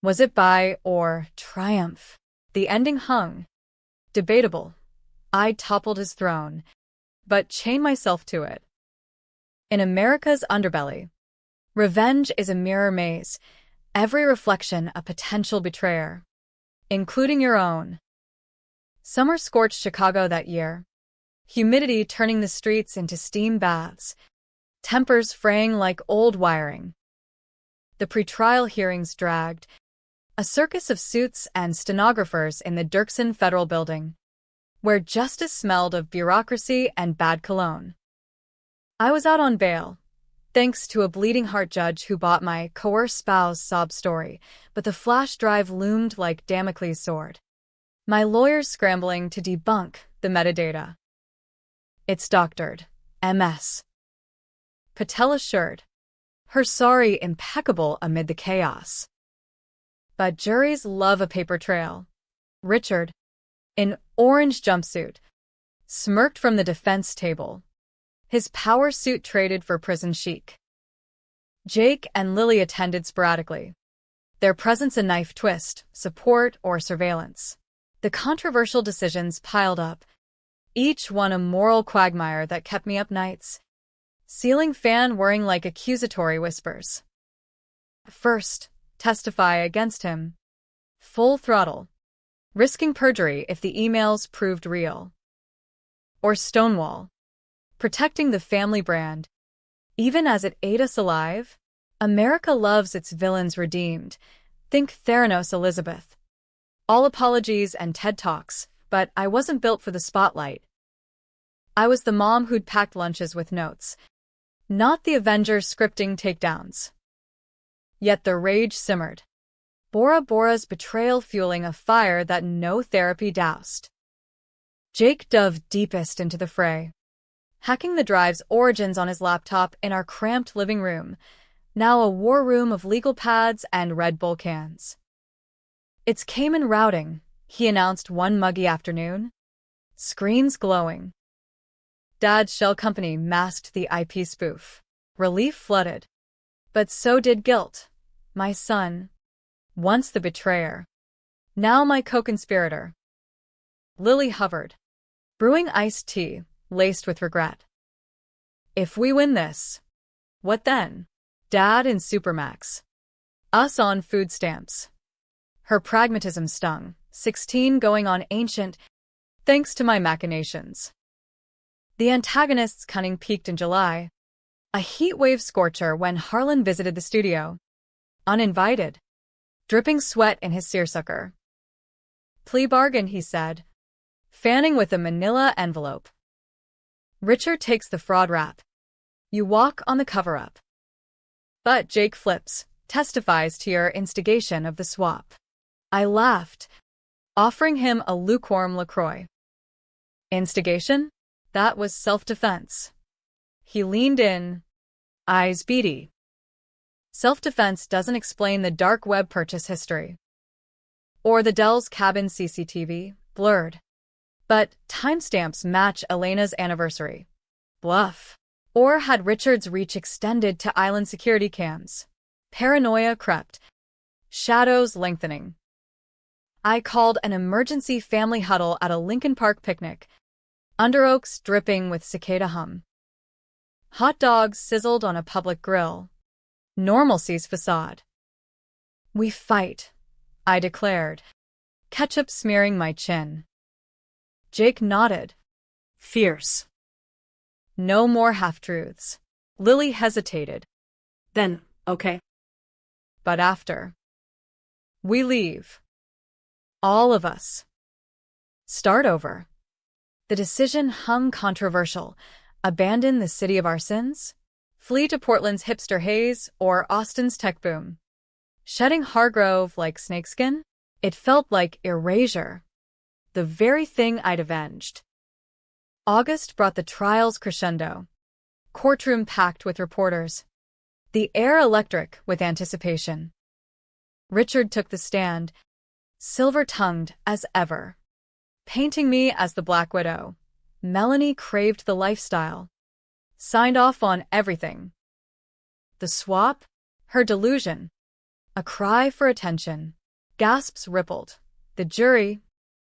Was it buy or triumph? The ending hung. Debatable. I toppled his throne, but chained myself to it. In America's underbelly, revenge is a mirror maze, every reflection a potential betrayer, including your own. Summer scorched Chicago that year, humidity turning the streets into steam baths, tempers fraying like old wiring. The pretrial hearings dragged, a circus of suits and stenographers in the Dirksen Federal Building, where justice smelled of bureaucracy and bad cologne. I was out on bail, thanks to a bleeding heart judge who bought my coerced spouse sob story, but the flash drive loomed like Damocles' sword. My lawyers scrambling to debunk the metadata. It's doctored. MS. Patel assured. Her sorry impeccable amid the chaos. But juries love a paper trail. Richard, in orange jumpsuit, smirked from the defense table. His power suit traded for prison chic. Jake and Lily attended sporadically. Their presence a knife twist, support, or surveillance. The controversial decisions piled up, each one a moral quagmire that kept me up nights. Ceiling fan whirring like accusatory whispers. First, testify against him. Full throttle. Risking perjury if the emails proved real. Or stonewall. Protecting the family brand. Even as it ate us alive, America loves its villains redeemed. Think Theranos Elizabeth. All apologies and TED Talks, but I wasn't built for the spotlight. I was the mom who'd packed lunches with notes, not the Avengers scripting takedowns. Yet the rage simmered. Bora Bora's betrayal fueling a fire that no therapy doused. Jake dove deepest into the fray, hacking the drive's origins on his laptop in our cramped living room, now a war room of legal pads and Red Bull cans. It's Cayman routing, he announced one muggy afternoon. Screens glowing. Dad's shell company masked the IP spoof. Relief flooded. But so did guilt. My son. Once the betrayer. Now my co-conspirator. Lily hovered. Brewing iced tea, laced with regret. If we win this, what then? Dad in Supermax. Us on food stamps. Her pragmatism stung, 16 going on ancient, thanks to my machinations. The antagonist's cunning peaked in July, a heatwave scorcher when Harlan visited the studio. Uninvited. Dripping sweat in his seersucker. Plea bargain, he said. fanning with a manila envelope. Richard takes the fraud rap. You walk on the cover-up. But Jake flips, testifies to your instigation of the swap. I laughed, offering him a lukewarm LaCroix. Instigation? That was self-defense. He leaned in, eyes beady. Self-defense doesn't explain the dark web purchase history. Or the Dell's cabin CCTV, blurred. But timestamps match Elena's anniversary. Bluff. Or had Richard's reach extended to island security cams? Paranoia crept. Shadows lengthening. I called an emergency family huddle at a Lincoln Park picnic. Under oaks dripping with cicada hum. Hot dogs sizzled on a public grill. Normalcy's facade. We fight, I declared, ketchup smearing my chin. Jake nodded. Fierce. No more half-truths. Lily hesitated. Then, okay. But after. We leave. All of us. Start over. The decision hung controversial. Abandon the city of our sins? Flee to Portland's hipster haze or Austin's tech boom? Shedding Hargrove like snakeskin? It felt like erasure. The very thing I'd avenged. August brought the trials crescendo. Courtroom packed with reporters. The air electric with anticipation. Richard took the stand, silver-tongued as ever. Painting me as the Black Widow. Melanie craved the lifestyle. Signed off on everything. The swap? Her delusion. A cry for attention. Gasps rippled. The jury,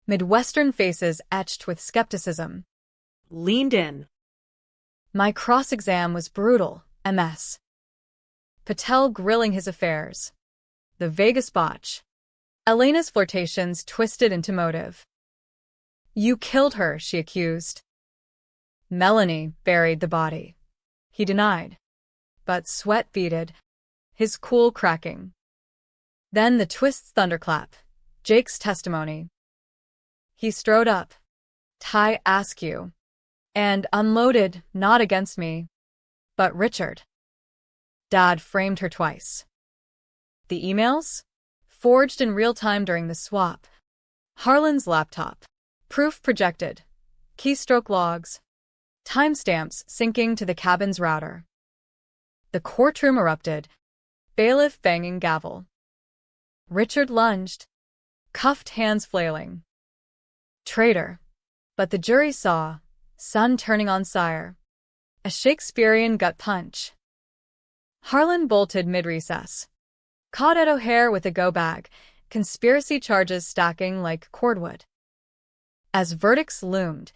Midwestern faces etched with skepticism, Leaned in. My cross-exam was brutal, MS. Patel grilling his affairs. The Vegas botch. Elena's flirtations twisted into motive. You killed her, she accused. Melanie buried the body. He denied. But sweat beaded, his cool cracking. Then the twist's thunderclap. Jake's testimony. He strode up. Ty Askew. And unloaded, not against me, but Richard. Dad framed her twice. The emails? Forged in real time during the swap. Harlan's laptop. Proof projected. Keystroke logs. Timestamps syncing to the cabin's router. The courtroom erupted. Bailiff banging gavel. Richard lunged. Cuffed hands flailing. Traitor. But the jury saw. Son turning on sire. A Shakespearean gut punch. Harlan bolted mid-recess. Caught at O'Hare with a go-bag, conspiracy charges stacking like cordwood. As verdicts loomed,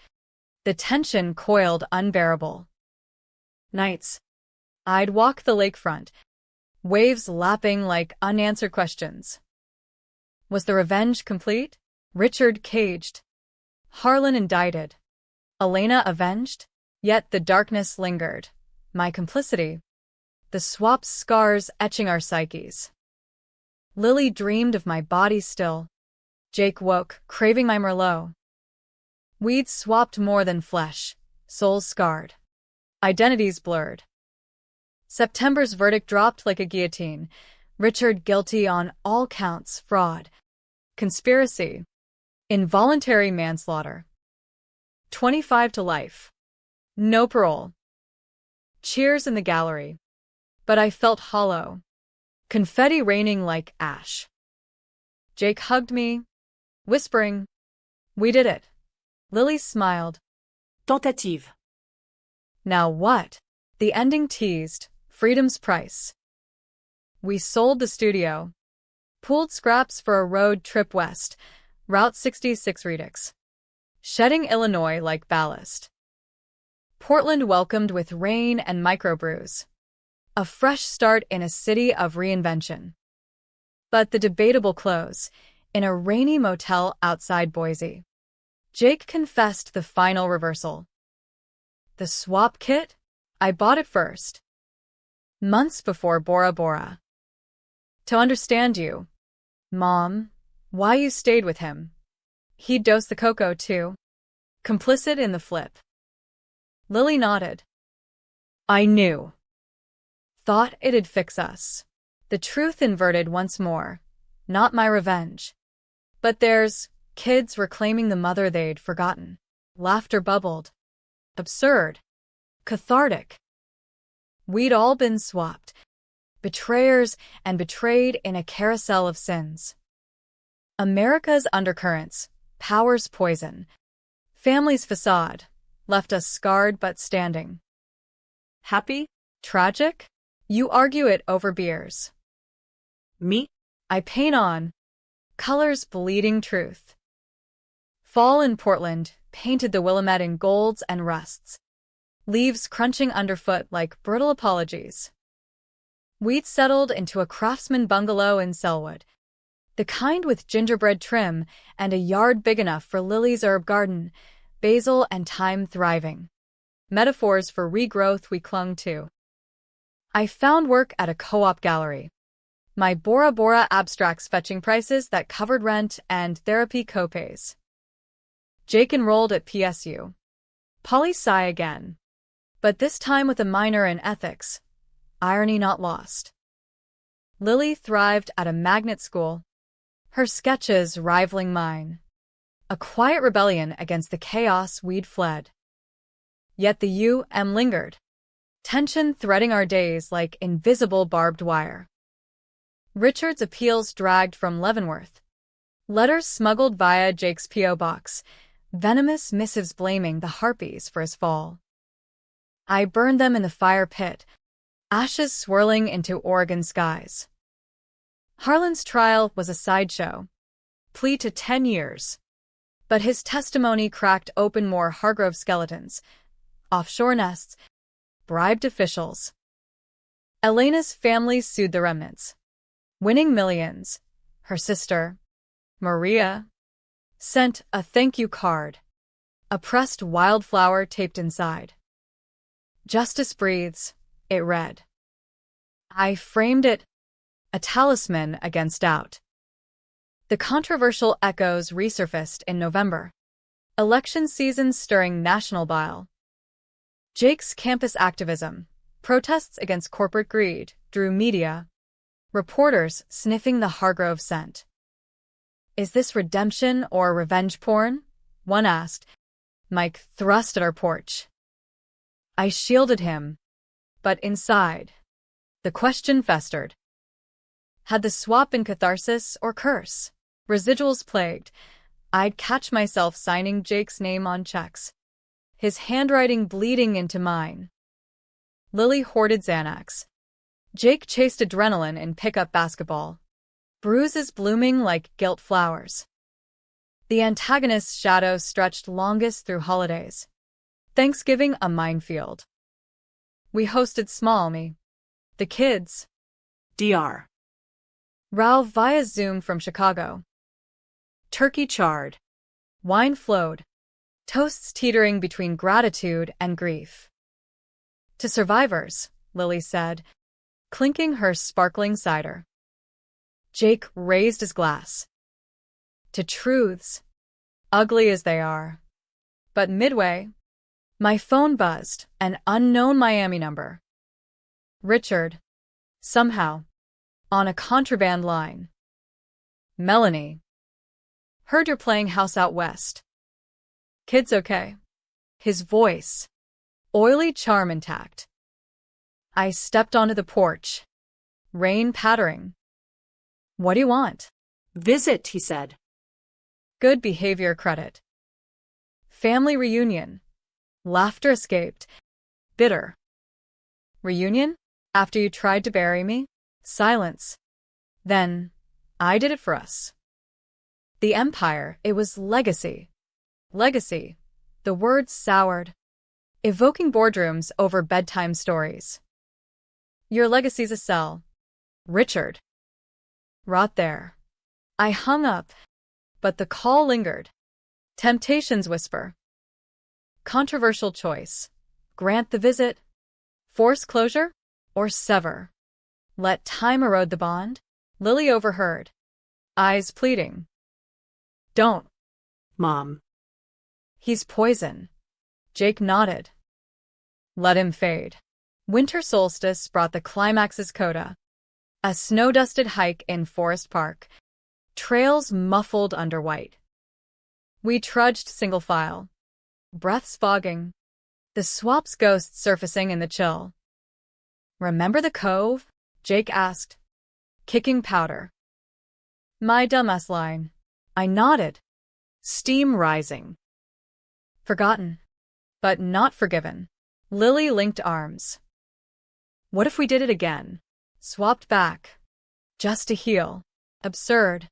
the tension coiled unbearable. Nights. I'd walk the lakefront, waves lapping like unanswered questions. Was the revenge complete? Richard caged. Harlan indicted. Elena avenged? Yet the darkness lingered. My complicity. The swap's scars etching our psyches. Lily dreamed of my body still. Jake woke, craving my Merlot. We'd swapped more than flesh, souls scarred. Identities blurred. September's verdict dropped like a guillotine. Richard guilty on all counts: fraud, conspiracy, involuntary manslaughter. 25 to life. No parole. Cheers in the gallery. But I felt hollow. Confetti raining like ash. Jake hugged me, whispering, "We did it." Lily smiled. Tentative. Now what? The ending teased, freedom's price. We sold the studio. Pooled scraps for a road trip west, Route 66 Redux. Shedding Illinois like ballast. Portland welcomed with rain and microbrews. A fresh start in a city of reinvention. But the debatable close, in a rainy motel outside Boise. Jake confessed the final reversal. The swap kit? I bought it first. Months before Bora Bora. To understand you, Mom, why you stayed with him. He'd dose the cocoa too. Complicit in the flip. Lily nodded. I knew. Thought it'd fix us. The truth inverted once more. Not my revenge. But there's kids reclaiming the mother they'd forgotten. Laughter bubbled. Absurd. Cathartic. We'd all been swapped. Betrayers and betrayed in a carousel of sins. America's undercurrents, power's poison. Family's facade, left us scarred but standing. Happy? Tragic? You argue it over beers. Me? I paint on. Colors bleeding truth. Fall in Portland painted the Willamette in golds and rusts. Leaves crunching underfoot like brittle apologies. We'd settled into a craftsman bungalow in Selwood. The kind with gingerbread trim and a yard big enough for Lily's herb garden, basil and thyme thriving. Metaphors for regrowth we clung to. I found work at a co-op gallery. My Bora Bora abstracts fetching prices that covered rent and therapy copays. Jake enrolled at PSU. Poli-sci again. But this time with a minor in ethics. Irony not lost. Lily thrived at a magnet school. Her sketches rivaling mine. A quiet rebellion against the chaos we'd fled. Yet the UM lingered. Tension threading our days like invisible barbed wire. Richard's appeals dragged from Leavenworth. Letters smuggled via Jake's P.O. box. Venomous missives blaming the Harpies for his fall. I burned them in the fire pit. Ashes swirling into Oregon skies. Harlan's trial was a sideshow. Plea to 10 years. But his testimony cracked open more Hargrove skeletons. Offshore nests. Bribed officials. Elena's family sued the remnants. Winning millions. Her sister, Maria, sent a thank you card. A pressed wildflower taped inside. Justice breathes, it read. I framed it, a talisman against doubt. The controversial echoes resurfaced in November. Election season stirring national bile. Jake's campus activism, protests against corporate greed, drew media. Reporters sniffing the Hargrove scent. Is this redemption or revenge porn? One asked. Mike thrust at our porch. I shielded him. But inside, the question festered. Had the swap been catharsis or curse? Residuals plagued. I'd catch myself signing Jake's name on checks. His handwriting bleeding into mine. Lily hoarded Xanax. Jake chased adrenaline in pickup basketball. Bruises blooming like guilt flowers. The antagonist's shadow stretched longest through holidays. Thanksgiving a minefield. We hosted Small Me. The kids. DR. Ralph via Zoom from Chicago. Turkey charred. Wine flowed. Toasts teetering between gratitude and grief. To survivors, Lily said, clinking her sparkling cider. Jake raised his glass. To truths, ugly as they are. But midway, my phone buzzed, an unknown Miami number. Richard. Somehow. On a contraband line. Melanie. Heard you're playing house out west. Kids okay? His voice. Oily charm intact. I stepped onto the porch. Rain pattering. What do you want? Visit, he said. Good behavior credit. Family reunion. Laughter escaped. Bitter. Reunion? After you tried to bury me? Silence. Then, I did it for us. The empire, it was legacy. Legacy. The words soured. Evoking boardrooms over bedtime stories. Your legacy's a cell. Richard. Rot there. I hung up, but the call lingered. Temptations whisper. Controversial choice. Grant the visit. Force closure or sever. Let time erode the bond. Lily overheard. Eyes pleading. Don't. Mom. He's poison. Jake nodded. Let him fade. Winter solstice brought the climax's coda. A snow-dusted hike in Forest Park. Trails muffled under white. We trudged single file. Breaths fogging. The swap's ghosts surfacing in the chill. Remember the cove? Jake asked. Kicking powder. My dumbass line. I nodded. Steam rising. Forgotten. But not forgiven. Lily linked arms. What if we did it again? Swapped back. Just to heal. Absurd.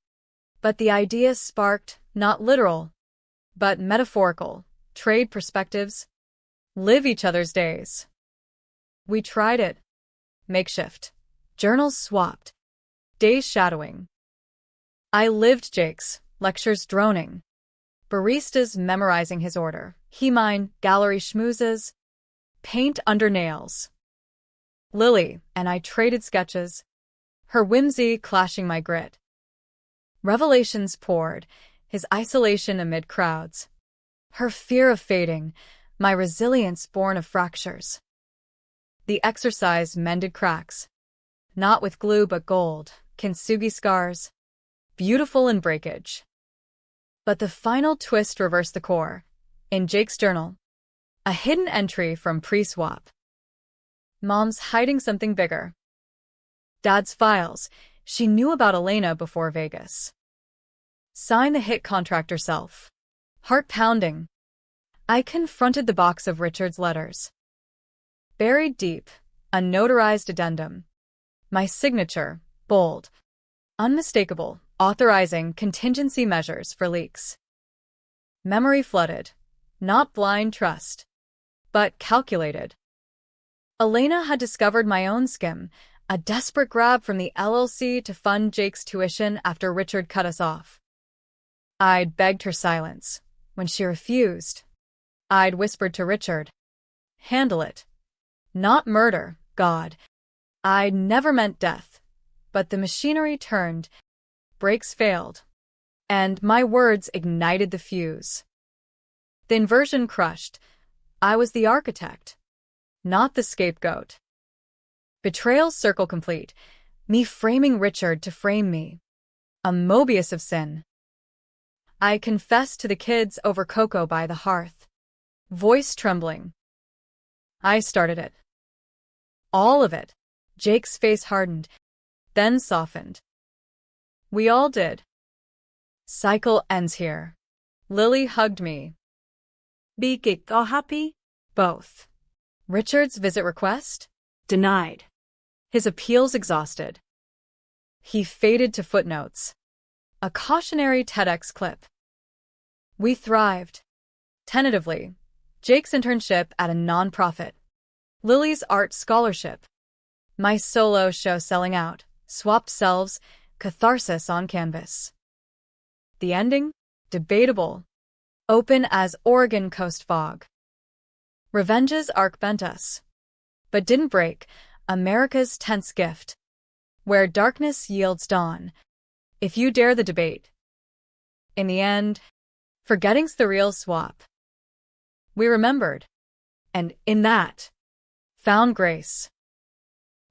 But the idea sparked, not literal, but metaphorical. Trade perspectives. Live each other's days. We tried it. Makeshift. Journals swapped. Days shadowing. I lived Jake's, lectures droning. Baristas memorizing his order. He mine, gallery schmoozes. Paint under nails. Lily and I traded sketches. Her whimsy clashing my grit. Revelations poured, his isolation amid crowds. Her fear of fading, my resilience born of fractures. The exercise mended cracks. Not with glue but gold, kintsugi scars. Beautiful in breakage. But the final twist reversed the core. In Jake's journal, a hidden entry from pre-swap. Mom's hiding something bigger. Dad's files. She knew about Elena before Vegas. Sign the hit contract herself. Heart pounding. I confronted the box of Richard's letters. Buried deep, a notarized addendum. My signature, bold, unmistakable, authorizing contingency measures for leaks. Memory flooded. Not blind trust, but calculated. Elena had discovered my own skim, a desperate grab from the LLC to fund Jake's tuition after Richard cut us off. I'd begged her silence. When she refused, I'd whispered to Richard, handle it. Not murder, God. I'd never meant death. But the machinery turned, brakes failed, and my words ignited the fuse. The inversion crushed. I was the architect, not the scapegoat. Betrayal circle complete, me framing Richard to frame me. A Mobius of sin. I confessed to the kids over cocoa by the hearth. Voice trembling. I started it. All of it. Jake's face hardened, then softened. We all did. Cycle ends here. Lily hugged me. Be geek or happy? Both. Richard's visit request? Denied. His appeals exhausted. He faded to footnotes. A cautionary TEDx clip. We thrived. Tentatively. Jake's internship at a nonprofit. Lily's art scholarship. My solo show selling out. Swapped selves. Catharsis on canvas. The ending? Debatable. Open as Oregon coast fog. Revenge's arc bent us. But didn't break. America's tense gift. Where darkness yields dawn. If you dare the debate. In the end, forgetting's the real swap. We remembered. And in that, found grace.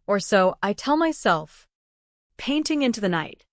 Or so I tell myself. Painting into the night.